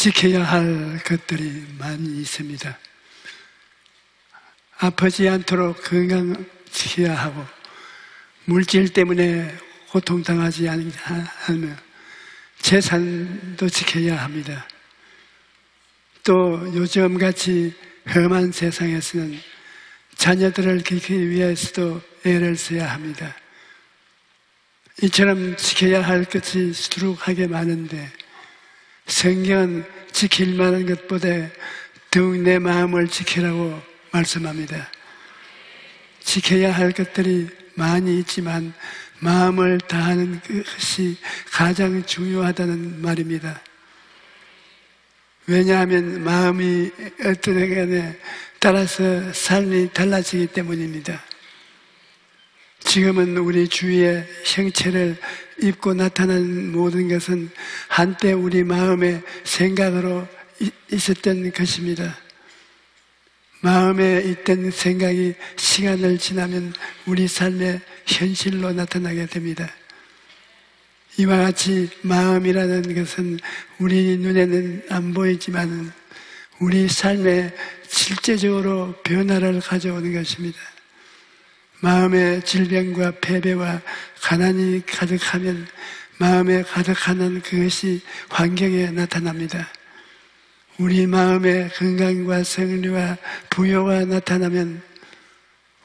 지켜야 할 것들이 많이 있습니다. 아프지 않도록 건강 지켜야 하고, 물질 때문에 고통당하지 않으며 재산도 지켜야 합니다. 또 요즘같이 험한 세상에서는 자녀들을 지키기 위해서도 애를 써야 합니다. 이처럼 지켜야 할 것이 수두룩하게 많은데 성경은 지킬 만한 것보다 더욱 내 마음을 지키라고 말씀합니다. 지켜야 할 것들이 많이 있지만 마음을 다하는 것이 가장 중요하다는 말입니다. 왜냐하면 마음이 어떤 행간에 따라서 삶이 달라지기 때문입니다. 지금은 우리 주위의 형체를 입고 나타나는 모든 것은 한때 우리 마음의 생각으로 있었던 것입니다. 마음에 있던 생각이 시간을 지나면 우리 삶의 현실로 나타나게 됩니다. 이와 같이 마음이라는 것은 우리 눈에는 안 보이지만 우리 삶에 실제적으로 변화를 가져오는 것입니다. 마음의 질병과 패배와 가난이 가득하면 마음에 가득하는 그것이 환경에 나타납니다. 우리 마음의 건강과 승리와 부여가 나타나면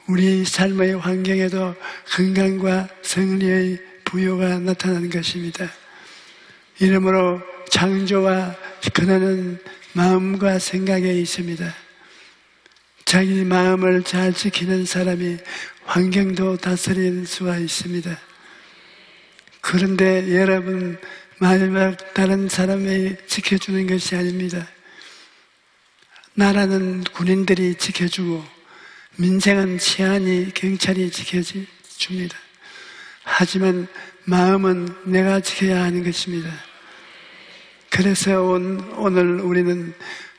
우리 삶의 환경에도 건강과 승리의 부여가 나타나는 것입니다. 이러므로 창조와 근원은 마음과 생각에 있습니다. 자기 마음을 잘 지키는 사람이 환경도 다스릴 수가 있습니다. 그런데 여러분, 마지막 다른 사람이 지켜주는 것이 아닙니다. 나라는 군인들이 지켜주고 민생은 치안이 경찰이 지켜줍니다. 하지만 마음은 내가 지켜야 하는 것입니다. 그래서 오늘 우리는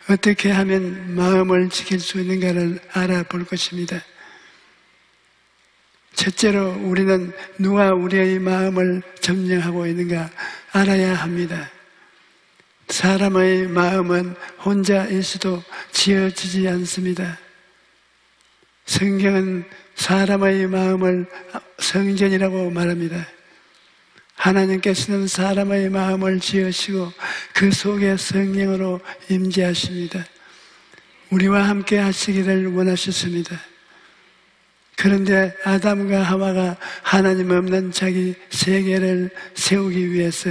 어떻게 하면 마음을 지킬 수 있는가를 알아볼 것입니다. 첫째로 우리는 누가 우리의 마음을 점령하고 있는가 알아야 합니다. 사람의 마음은 혼자 있어도 지어지지 않습니다. 성경은 사람의 마음을 성전이라고 말합니다. 하나님께서는 사람의 마음을 지으시고 그 속에 성령으로 임재하십니다. 우리와 함께 하시기를 원하셨습니다. 그런데 아담과 하와가 하나님 없는 자기 세계를 세우기 위해서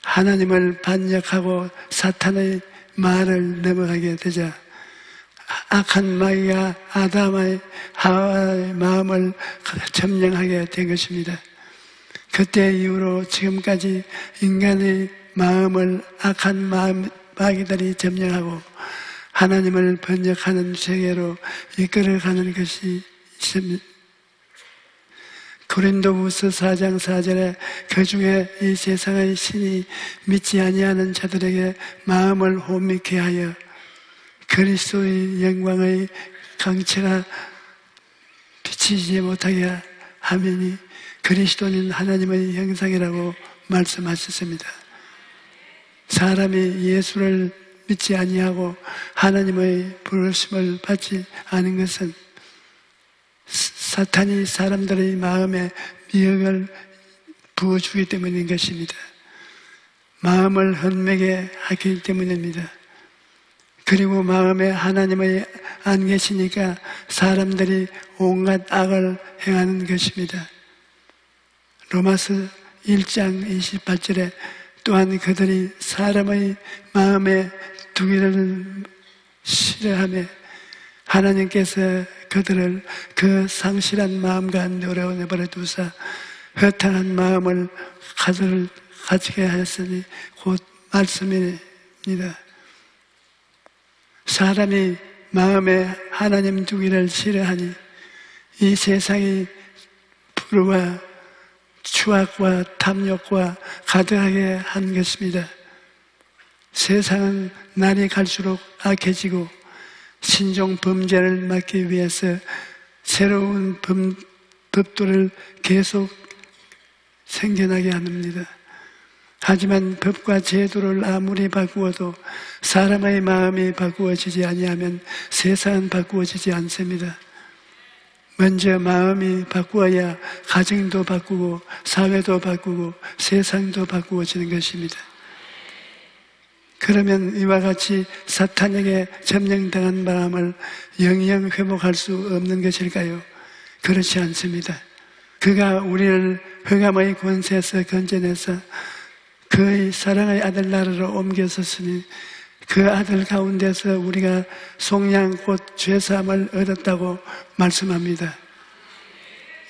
하나님을 반역하고 사탄의 말을 넘어가게 되자 악한 마귀가 아담의 하와의 마음을 점령하게 된 것입니다. 그때 이후로 지금까지 인간의 마음을 악한 마귀들이 점령하고 하나님을 번역하는 세계로 이끌어가는 것이 있습니다. 고린도후서 4장 4절에 그중에 이 세상의 신이 믿지 아니하는 자들에게 마음을 혼미케 하여 그리스도의 영광의 강체가 비치지 못하게 하미니 그리스도는 하나님의 형상이라고 말씀하셨습니다. 사람이 예수를 믿지 아니하고 하나님의 부르심을 받지 않은 것은 사탄이 사람들의 마음에 미혹을 부어주기 때문인 것입니다. 마음을 헛매게 하기 때문입니다. 그리고 마음에 하나님의 안 계시니까 사람들이 온갖 악을 행하는 것입니다. 로마서 1장 28절에 또한 그들이 사람의 마음에 두기를 싫어하며 하나님께서 그들을 그 상실한 마음과 내버려 두사 허탄한 마음을 가지게 하였으니 곧 말씀입니다. 사람이 마음에 하나님 두기를 싫어하니 이 세상이 불의와 추악과 탐욕과 가득하게 한 것입니다. 세상은 날이 갈수록 악해지고 신종 범죄를 막기 위해서 새로운 법도를 계속 생겨나게 합니다. 하지만 법과 제도를 아무리 바꾸어도 사람의 마음이 바꾸어지지 아니하면 세상은 바꾸어지지 않습니다. 먼저 마음이 바꾸어야 가정도 바꾸고 사회도 바꾸고 세상도 바꾸어지는 것입니다. 그러면 이와 같이 사탄에게 점령당한 마음을 영영 회복할 수 없는 것일까요? 그렇지 않습니다. 그가 우리를 흑암의 권세에서 건져내서 그의 사랑의 아들 나라로 옮겼었으니 그 아들 가운데서 우리가 속량 곧 죄사함을 얻었다고 말씀합니다.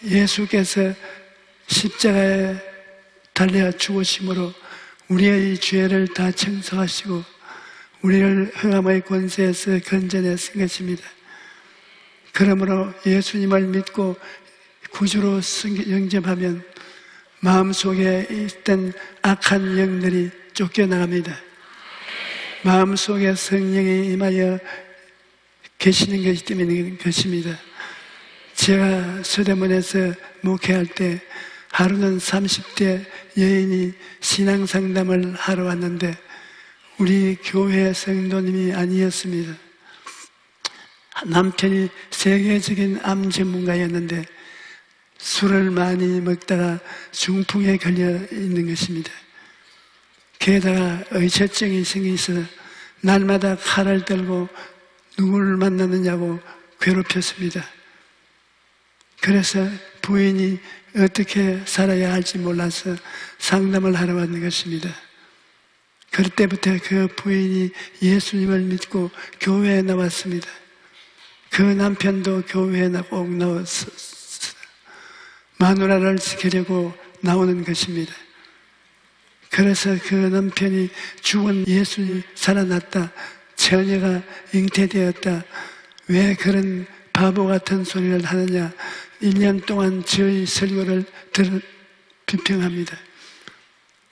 예수께서 십자가에 달려 죽으심으로 우리의 죄를 다 청소하시고 우리를 흑암의 권세에서 건져내신 것입니다. 그러므로 예수님을 믿고 구주로 영접하면 마음속에 있던 악한 영들이 쫓겨나갑니다. 마음속에 성령이 임하여 계시는 것이 때문에 것입니다. 제가 서대문에서 목회할 때 하루는 30대 여인이 신앙상담을 하러 왔는데 우리 교회 성도님이 아니었습니다. 남편이 세계적인 암 전문가였는데 술을 많이 먹다가 중풍에 걸려 있는 것입니다. 게다가 의처증이 생기서 날마다 칼을 들고 누구를 만나느냐고 괴롭혔습니다. 그래서 부인이 어떻게 살아야 할지 몰라서 상담을 하러 왔는 것입니다. 그때부터 그 부인이 예수님을 믿고 교회에 나왔습니다. 그 남편도 교회에 꼭 나와서 마누라를 지키려고 나오는 것입니다. 그래서 그 남편이 죽은 예수님이 살아났다, 처녀가 잉태되었다, 왜 그런 바보 같은 소리를 하느냐, 1년 동안 저희 설교를 비평합니다.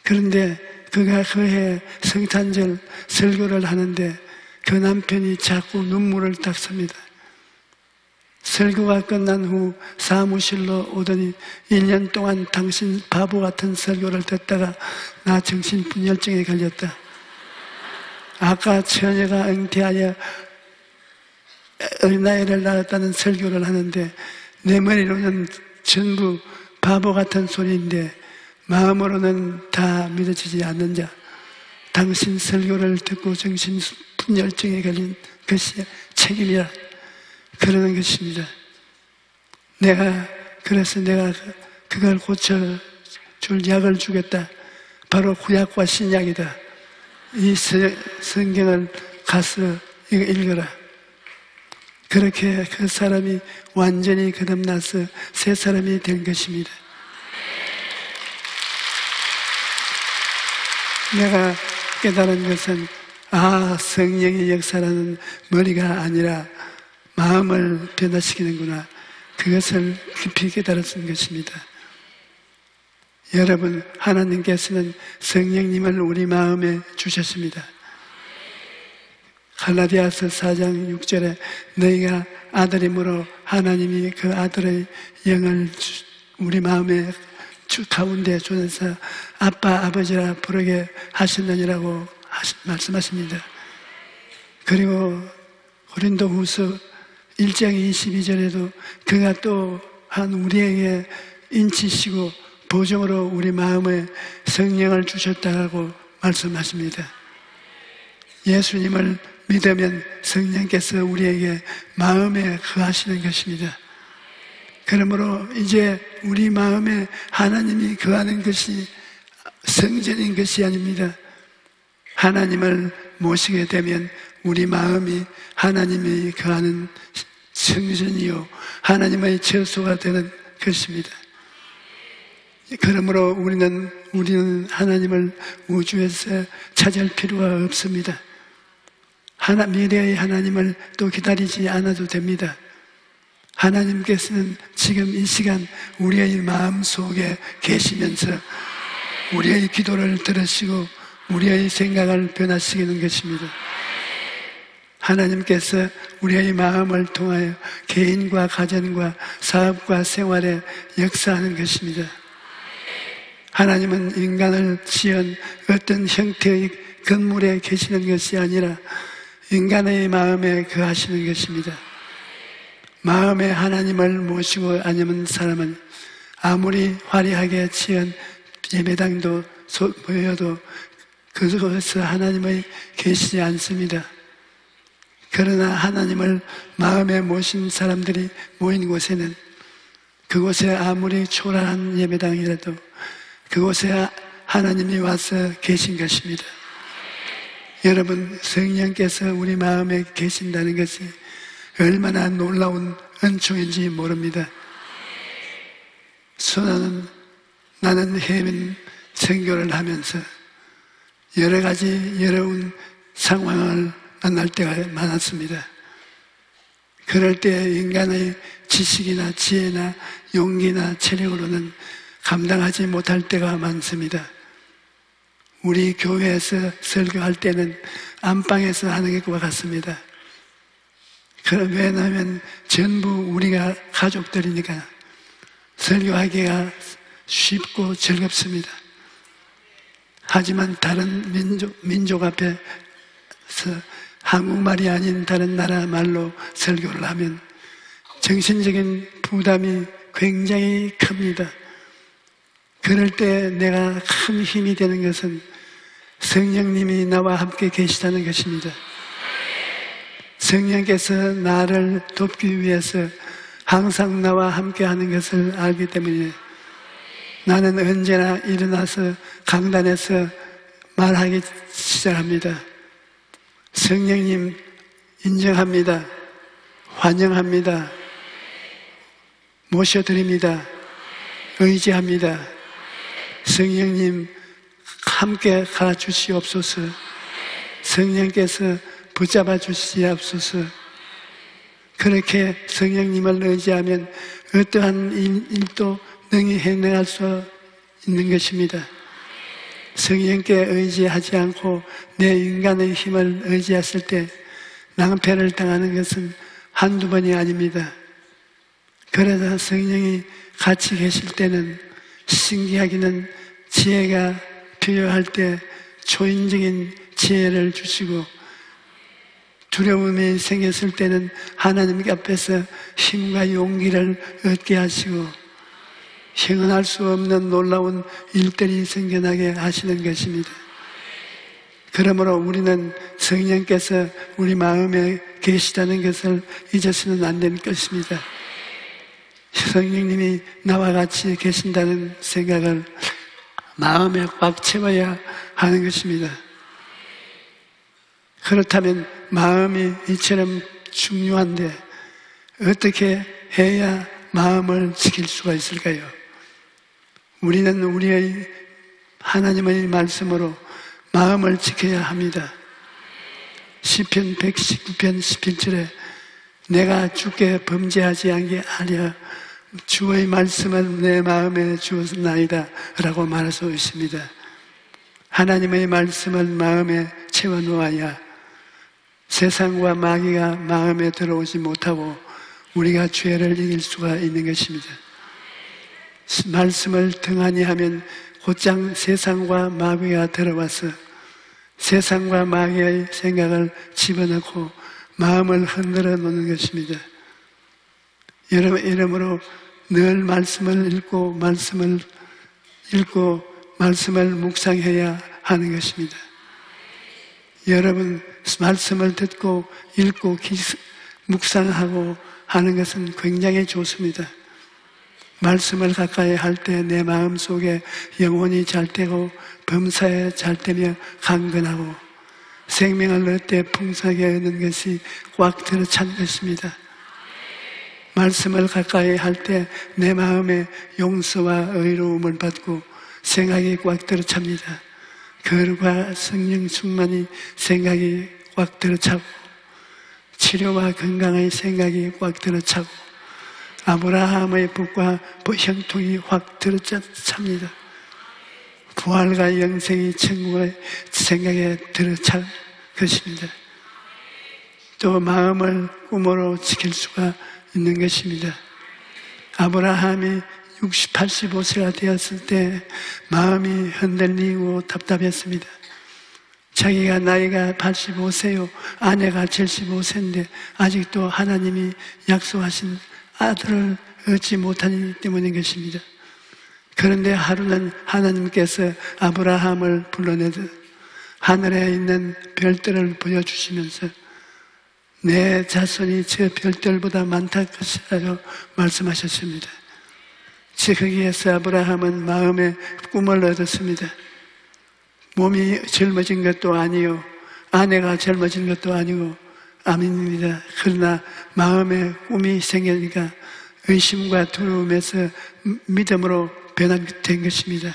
그런데 그가 그해 성탄절 설교를 하는데 그 남편이 자꾸 눈물을 닦습니다. 설교가 끝난 후 사무실로 오더니 1년 동안 당신 바보 같은 설교를 듣다가 나 정신분열증에 걸렸다. 아까 처녀가 잉태하여 어린아이를 낳았다는 설교를 하는데 내 머리로는 전부 바보 같은 소리인데 마음으로는 다 믿어지지 않는 자, 당신 설교를 듣고 정신분열증에 걸린 것이 책임이라 그러는 것입니다. 그래서 내가 그걸 고쳐줄 약을 주겠다. 바로 구약과 신약이다. 이 성경을 가서 이거 읽어라. 그렇게 그 사람이 완전히 거듭나서 새 사람이 된 것입니다. 내가 깨달은 것은 성령의 역사라는 머리가 아니라 마음을 변화시키는구나. 그것을 깊이 깨달았던 것입니다. 여러분, 하나님께서는 성령님을 우리 마음에 주셨습니다. 갈라디아서 4장 6절에 너희가 아들이므로 하나님이 그 아들의 영을 우리 마음에 가운데 주셔서 아빠 아버지라 부르게 하셨느니라고 말씀하십니다. 그리고 고린도후서 1장 22절에도 그가 또한 우리에게 인치시고 보증으로 우리 마음에 성령을 주셨다고 말씀하십니다. 예수님을 믿으면 성령께서 우리에게 마음에 거하시는 것입니다. 그러므로 이제 우리 마음에 하나님이 거하는 것이 성전인 것이 아닙니다. 하나님을 모시게 되면 우리 마음이 하나님이 거하는 성전이요 하나님의 처소가 되는 것입니다. 그러므로 우리는 하나님을 우주에서 찾을 필요가 없습니다. 미래의 하나님을 또 기다리지 않아도 됩니다. 하나님께서는 지금 이 시간 우리의 마음 속에 계시면서 우리의 기도를 들으시고 우리의 생각을 변화시키는 것입니다. 하나님께서 우리의 마음을 통하여 개인과 가정과 사업과 생활에 역사하는 것입니다. 하나님은 인간을 지은 어떤 형태의 건물에 계시는 것이 아니라 인간의 마음에 거하시는 것입니다. 마음에 하나님을 모시고 아니면 사람은 아무리 화려하게 지은 예배당도 보여도 그곳에서 하나님의 계시지 않습니다. 그러나 하나님을 마음에 모신 사람들이 모인 곳에는 그곳에 아무리 초라한 예배당이라도 그곳에 하나님이 와서 계신 것입니다. 여러분, 성령께서 우리 마음에 계신다는 것이 얼마나 놀라운 은총인지 모릅니다. 나는 해민 선교를 하면서 여러 가지 어려운 상황을 만날 때가 많았습니다. 그럴 때 인간의 지식이나 지혜나 용기나 체력으로는 감당하지 못할 때가 많습니다. 우리 교회에서 설교할 때는 안방에서 하는 것과 같습니다. 왜냐하면 전부 우리가 가족들이니까 설교하기가 쉽고 즐겁습니다. 하지만 다른 민족 앞에서 한국말이 아닌 다른 나라 말로 설교를 하면 정신적인 부담이 굉장히 큽니다. 그럴 때 내가 큰 힘이 되는 것은 성령님이 나와 함께 계시다는 것입니다. 성령께서 나를 돕기 위해서 항상 나와 함께 하는 것을 알기 때문에 나는 언제나 일어나서 강단에서 말하기 시작합니다. 성령님 인정합니다. 환영합니다. 모셔드립니다. 의지합니다. 성령님 함께 가르치시옵소서. 성령께서 붙잡아 주시옵소서. 그렇게 성령님을 의지하면 어떠한 일도 능히 해내갈 수 있는 것입니다. 성령께 의지하지 않고 내 인간의 힘을 의지했을 때 낭패를 당하는 것은 한두 번이 아닙니다. 그래서 성령이 같이 계실 때는 신기하기는 지혜가 필요할 때 초인적인 지혜를 주시고 두려움이 생겼을 때는 하나님 앞에서 힘과 용기를 얻게 하시고 형언할 수 없는 놀라운 일들이 생겨나게 하시는 것입니다. 그러므로 우리는 성령께서 우리 마음에 계시다는 것을 잊어서는 안 되는 것입니다. 성령님이 나와 같이 계신다는 생각을 마음에 꽉 채워야 하는 것입니다. 그렇다면 마음이 이처럼 중요한데 어떻게 해야 마음을 지킬 수가 있을까요? 우리는 우리의 하나님의 말씀으로 마음을 지켜야 합니다. 시편 119편 11절에 내가 주께 범죄하지 않게 하려 주의 말씀을 내 마음에 주었나이다 라고 말하고 있습니다. 하나님의 말씀을 마음에 채워놓아야 세상과 마귀가 마음에 들어오지 못하고 우리가 죄를 이길 수가 있는 것입니다. 말씀을 등한히 하면 곧장 세상과 마귀가 들어와서 세상과 마귀의 생각을 집어넣고 마음을 흔들어 놓는 것입니다. 이러므로 늘 말씀을 읽고 말씀을 묵상해야 하는 것입니다. 여러분, 말씀을 듣고 읽고 묵상하고 하는 것은 굉장히 좋습니다. 말씀을 가까이 할 때 내 마음 속에 영혼이 잘되고 범사에 잘되며 강건하고 생명을 얻되 풍성하게 얻는 것이 꽉 들어 찬 것입니다. 말씀을 가까이 할 때 내 마음에 용서와 의로움을 받고 생각이 꽉 들어 찹니다. 거룩과 성령 충만이 생각이 꽉 들어 차고 치료와 건강의 생각이 꽉 들어 차고 아브라함의 붓과 형통이 확 들어 찹니다. 부활과 영생이 천국의 생각에 들어 찰 것입니다. 또 마음을 꿈으로 지킬 수가 있는 것입니다. 아브라함이 60, 85세가 되었을 때 마음이 흔들리고 답답했습니다. 자기가 나이가 85세요, 아내가 75세인데 아직도 하나님이 약속하신 아들을 얻지 못하기 때문인 것입니다. 그런데 하루는 하나님께서 아브라함을 불러내듯 하늘에 있는 별들을 보여주시면서 내 자손이 저 별들보다 많다 것이라고 말씀하셨습니다. 거기에서 아브라함은 마음의 꿈을 얻었습니다. 몸이 젊어진 것도 아니요, 아내가 젊어진 것도 아니고 아멘입니다. 그러나 마음의 꿈이 생기니까 의심과 두려움에서 믿음으로 변화된 것입니다.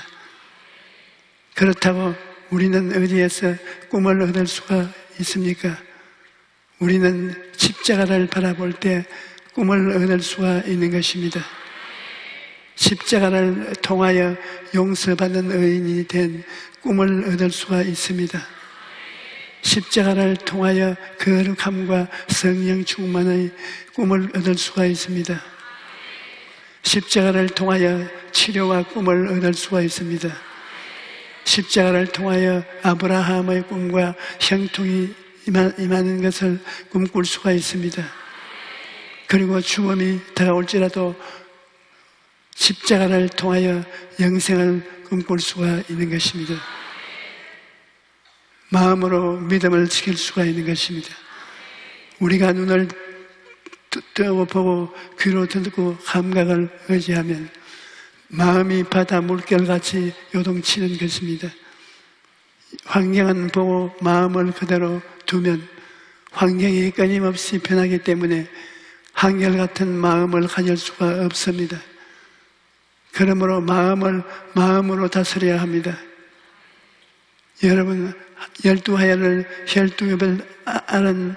그렇다고 우리는 어디에서 꿈을 얻을 수가 있습니까? 우리는 십자가를 바라볼 때 꿈을 얻을 수가 있는 것입니다. 십자가를 통하여 용서받는 의인이 된 꿈을 얻을 수가 있습니다. 십자가를 통하여 거룩함과 성령 충만의 꿈을 얻을 수가 있습니다. 십자가를 통하여 치료와 꿈을 얻을 수가 있습니다. 십자가를 통하여 아브라함의 꿈과 형통이 임하는 것을 꿈꿀 수가 있습니다. 그리고 죽음이 다가올지라도 십자가를 통하여 영생을 꿈꿀 수가 있는 것입니다. 마음으로 믿음을 지킬 수가 있는 것입니다. 우리가 눈을 뜨고 보고 귀로 듣고 감각을 의지하면 마음이 바다 물결같이 요동치는 것입니다. 환경은 보고 마음을 그대로 두면 환경이 끊임없이 변하기 때문에 한결같은 마음을 가질 수가 없습니다. 그러므로 마음을 마음으로 다스려야 합니다. 여러분, 12해를 혈투협을 아는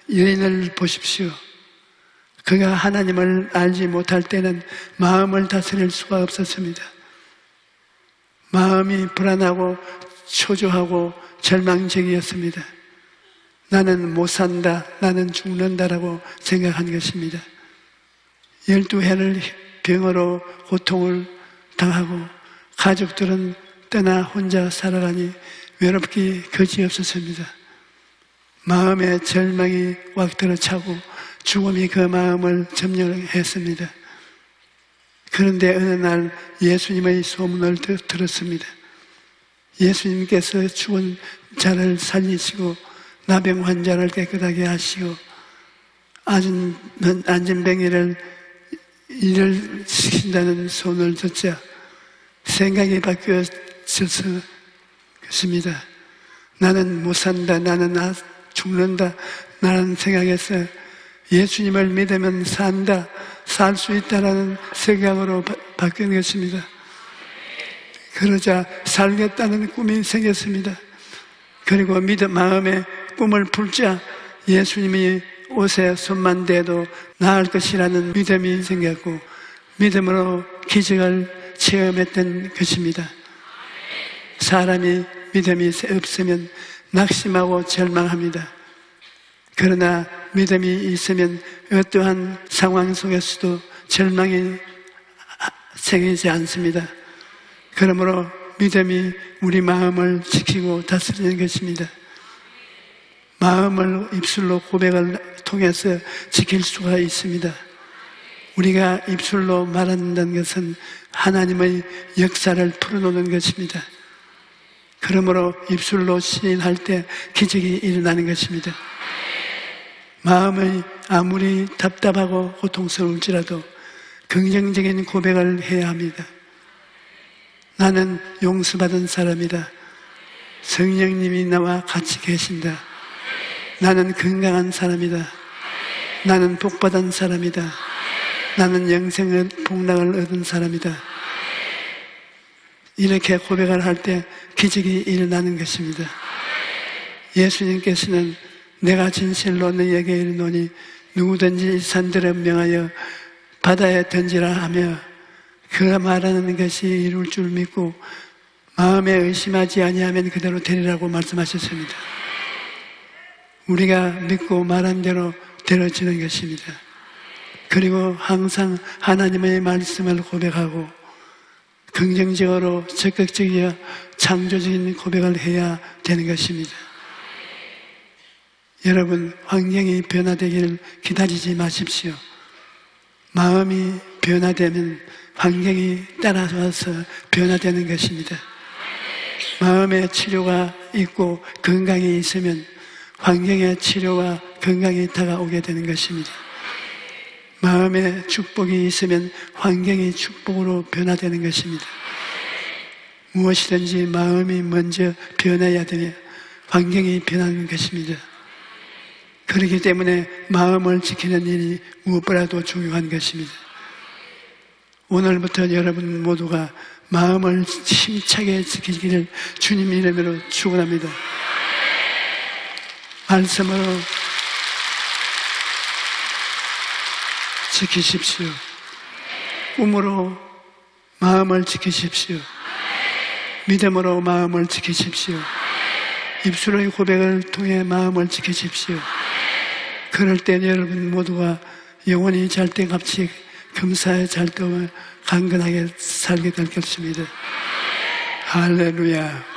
여인을 보십시오. 그가 하나님을 알지 못할 때는 마음을 다스릴 수가 없었습니다. 마음이 불안하고 초조하고 절망적이었습니다. 나는 못 산다, 나는 죽는다라고 생각한 것입니다. 12해를 병으로 고통을 당하고 가족들은 떠나 혼자 살아가니 외롭기 그지없었습니다. 마음에 절망이 꽉 들어차고 죽음이 그 마음을 점령했습니다. 그런데 어느 날 예수님의 소문을 들었습니다. 예수님께서 죽은 자를 살리시고 나병 환자를 깨끗하게 하시고 안진뱅이를 일을 시킨다는 소문을 듣자 생각이 바뀌었을 것입니다. 나는 못 산다, 나는 죽는다, 나는 생각에서 예수님을 믿으면 산다, 살 수 있다라는 생각으로 바뀐 것입니다. 그러자 살겠다는 꿈이 생겼습니다. 그리고 마음에 꿈을 풀자 예수님이 옷에 손만 대도 나을 것이라는 믿음이 생겼고 믿음으로 기적을 체험했던 것입니다. 사람이 믿음이 없으면 낙심하고 절망합니다. 그러나 믿음이 있으면 어떠한 상황 속에서도 절망이 생기지 않습니다. 그러므로 믿음이 우리 마음을 지키고 다스리는 것입니다. 마음을 입술로 고백을 통해서 지킬 수가 있습니다. 우리가 입술로 말한다는 것은 하나님의 역사를 풀어놓는 것입니다. 그러므로 입술로 시인할 때 기적이 일어나는 것입니다. 마음이 아무리 답답하고 고통스러울지라도 긍정적인 고백을 해야 합니다. 나는 용서받은 사람이다. 성령님이 나와 같이 계신다. 나는 건강한 사람이다. 나는 복받은 사람이다. 나는 영생의 복락을 얻은 사람이다. 이렇게 고백을 할 때 기적이 일어나는 것입니다. 예수님께서는 내가 진실로 너희에게 이르노니 누구든지 산들을 명하여 바다에 던지라 하며 그가 말하는 것이 이룰 줄 믿고 마음에 의심하지 아니하면 그대로 되리라고 말씀하셨습니다. 우리가 믿고 말한 대로 되어지는 것입니다. 그리고 항상 하나님의 말씀을 고백하고 긍정적으로 적극적이어 창조적인 고백을 해야 되는 것입니다. 여러분, 환경이 변화되기를 기다리지 마십시오. 마음이 변화되면 환경이 따라와서 변화되는 것입니다. 마음의 치료가 있고 건강이 있으면 환경의 치료와 건강이 다가오게 되는 것입니다. 마음의 축복이 있으면 환경이 축복으로 변화되는 것입니다. 무엇이든지 마음이 먼저 변해야 되며 환경이 변하는 것입니다. 그렇기 때문에 마음을 지키는 일이 무엇보다도 중요한 것입니다. 오늘부터 여러분 모두가 마음을 힘차게 지키기를 주님 이름으로 축원합니다. 말씀으로 지키십시오. 꿈으로 마음을 지키십시오. 믿음으로 마음을 지키십시오. 입술의 고백을 통해 마음을 지키십시오. 그럴 때 여러분 모두가 영원히 잘때같이 금사의 잘때와 강건하게 살게 될 것입니다. 할렐루야.